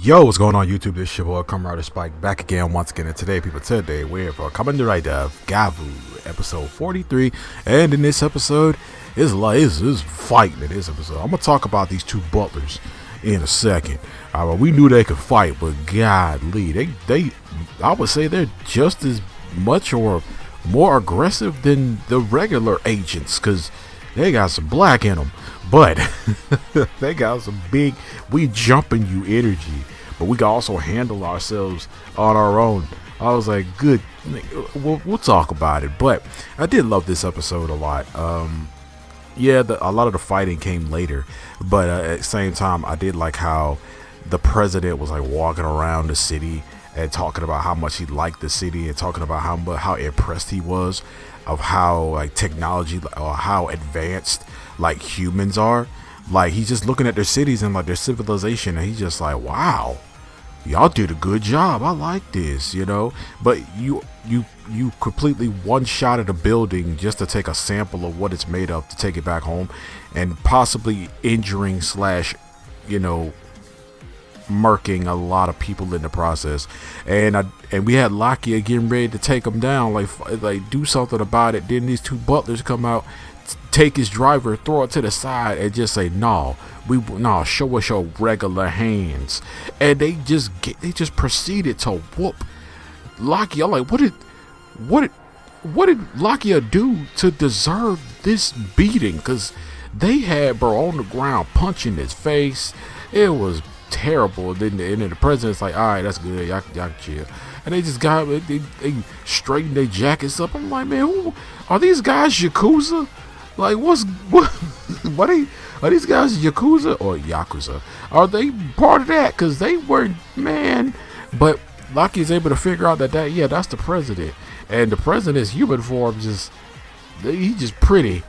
Yo, what's going on YouTube? This your boy Kamen Spike back again once again. And today we're for Kamen GAVV episode 43. And in this episode, it's fighting in this episode. I'm gonna talk about these two butlers in a second. We knew they could fight, but godly, they I would say they're just as much or more aggressive than the regular agents, because they got some black in them. But they got some big, we jumping you energy, but we can also handle ourselves on our own. I was like, good, we'll talk about it. But I did love this episode a lot. Yeah, a lot of the fighting came later, but at the same time, I did like how the president was like walking around the city and talking about how much he liked the city and talking about how impressed he was of how like technology or how advanced like humans are. Like, he's just looking at their cities and like their civilization, and he's just like, wow, y'all did a good job, I like this, you know. But you completely one shot at a building just to take a sample of what it's made of to take it back home, and possibly injuring slash, you know, murking a lot of people in the process. And we had Lakia getting ready to take him down, like do something about it. Then these two butlers come out, take his driver, throw it to the side, and just say, no, show us your regular hands. And they just proceeded to whoop Lakia. I'm like, what did Lakia do to deserve this beating? Because they had bro on the ground punching his face. It was terrible. And then the president's like, all right, that's good, y'all chill. And they just they straightened their jackets up. I'm like, man, who are these guys? Yakuza? Like, what are these guys, Yakuza or Yakuza? Are they part of that? Because they weren't, man. But Lucky is able to figure out that that's the president. And the president's human form he's just pretty.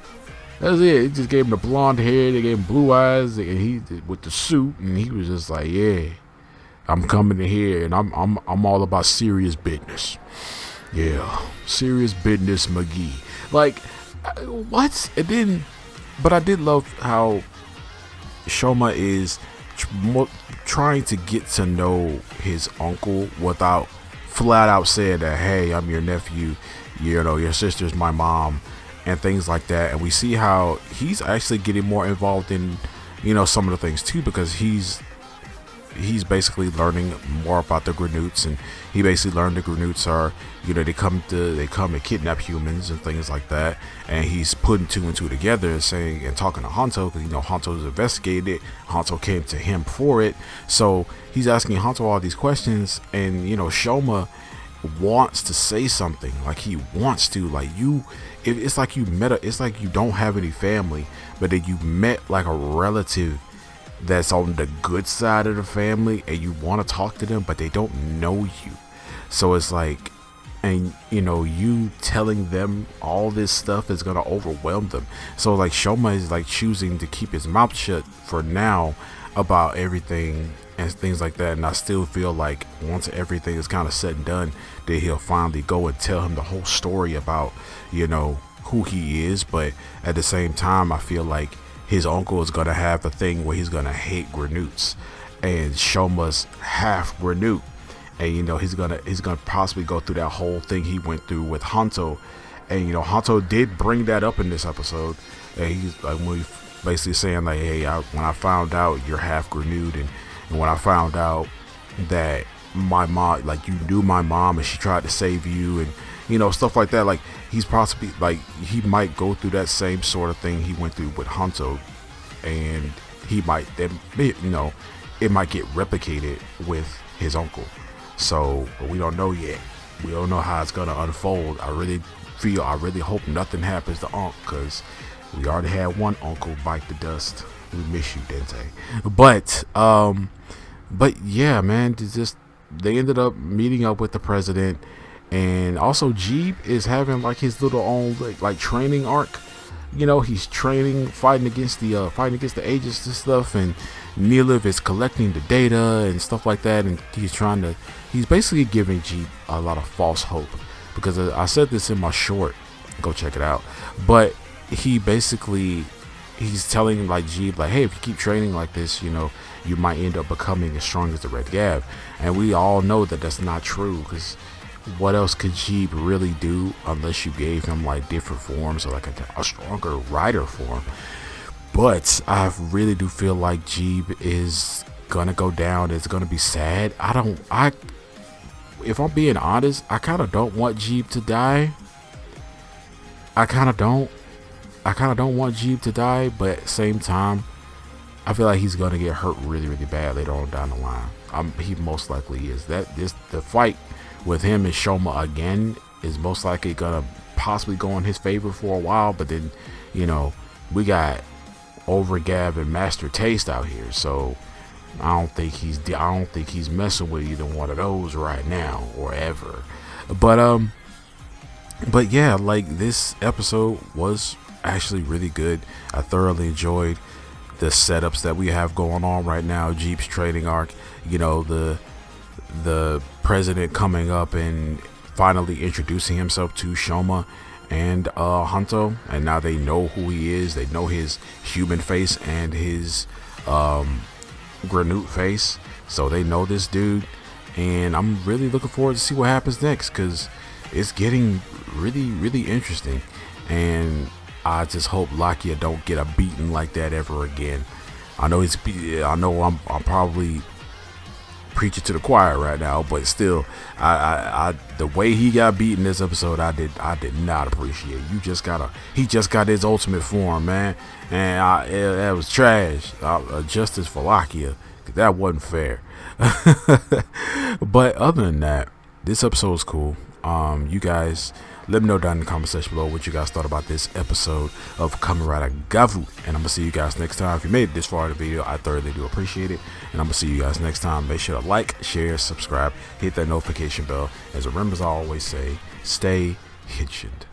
That's it. He just gave him the blonde hair, they gave him blue eyes, and he with the suit, and he was just like, yeah, I'm coming in here, and I'm all about serious business. Yeah, serious business, McGee. Like, what? And then, but I did love how Shoma is trying to get to know his uncle without flat out saying that, hey, I'm your nephew, you know, your sister's my mom, and things like that. And we see how he's actually getting more involved in, you know, some of the things too, because he's basically learning more about the Granoots, and he basically learned the Granoots are, you know, they come and kidnap humans and things like that. And he's putting two and two together and saying and talking to Hanto, because, you know, Hanto's investigated it. Hanto came to him for it, so he's asking Hanto all these questions. And, you know, Shoma wants to say something, like he wants to, like, it's like you it's like you don't have any family, but then you met like a relative that's on the good side of the family, and you want to talk to them, but they don't know you. So it's like, and you know, you telling them all this stuff is gonna overwhelm them. So like, Shoma is like choosing to keep his mouth shut for now about everything and things like that. And I still feel like once everything is kind of said and done, that he'll finally go and tell him the whole story about, you know, who he is. But at the same time, I feel like his uncle is gonna have a thing where he's gonna hate Granoots, and Shoma's half Granoot, and you know, he's gonna possibly go through that whole thing he went through with Hanto. And you know, Hanto did bring that up in this episode, and he's like, basically saying like, hey, when I found out you're half Granoot, and when I found out that my mom, like, you knew my mom and she tried to save you, and you know, stuff like that. Like, he's possibly like, he might go through that same sort of thing he went through with Hanto, and he might then, you know, it might get replicated with his uncle. So, but we don't know yet. We don't know how it's gonna unfold. I really hope nothing happens to Unc, because we already had one uncle bite the dust. We miss you, Dente. But yeah, man, they ended up meeting up with the president. And also Jeeb is having like his little own like training arc. You know, he's training, fighting against the agents and stuff, and Neeliv is collecting the data and stuff like that, and he's basically giving Jeeb a lot of false hope, because I said this in my short, go check it out, but he basically he's telling like Jeep, like, hey, if you keep training like this, you know, you might end up becoming as strong as the Red Gav. And we all know that that's not true, because what else could Jeep really do unless you gave him like different forms, or like a stronger rider form. But I really do feel like Jeep is gonna go down. It's gonna be sad. If I'm being honest, I kind of don't want Jeep to die. I kind of don't want Jeep to die, but at the same time, I feel like he's gonna get hurt really, really bad later on down the line. He most likely is. The fight with him and Shoma again is most likely gonna possibly go in his favor for a while, but then, you know, we got Over Gav and Master Taste out here, so I don't think he's messing with either one of those right now or ever. But yeah, like, this episode was actually really good. I thoroughly enjoyed the setups that we have going on right now. Jeep's trading arc, you know, the president coming up and finally introducing himself to Shoma and Hunto, and now they know who he is. They know his human face and his Granute face, so they know this dude, and I'm really looking forward to see what happens next, because it's getting really, really interesting. And I just hope Lakia don't get a beating like that ever again. I know I'm probably preaching to the choir right now, but still, I the way he got beaten this episode, I did not appreciate. He just got his ultimate form, man, and that was trash. Justice for Lakia, 'cause that wasn't fair. But other than that, this episode was cool. You guys, let me know down in the comment section below what you guys thought about this episode of Kamen Rider GAVV, and I'm gonna see you guys next time. If you made it this far in the video, I thoroughly do appreciate it, and I'm gonna see you guys next time. Make sure to like, share, subscribe, hit that notification bell. As remember, as I always say, stay hitchined.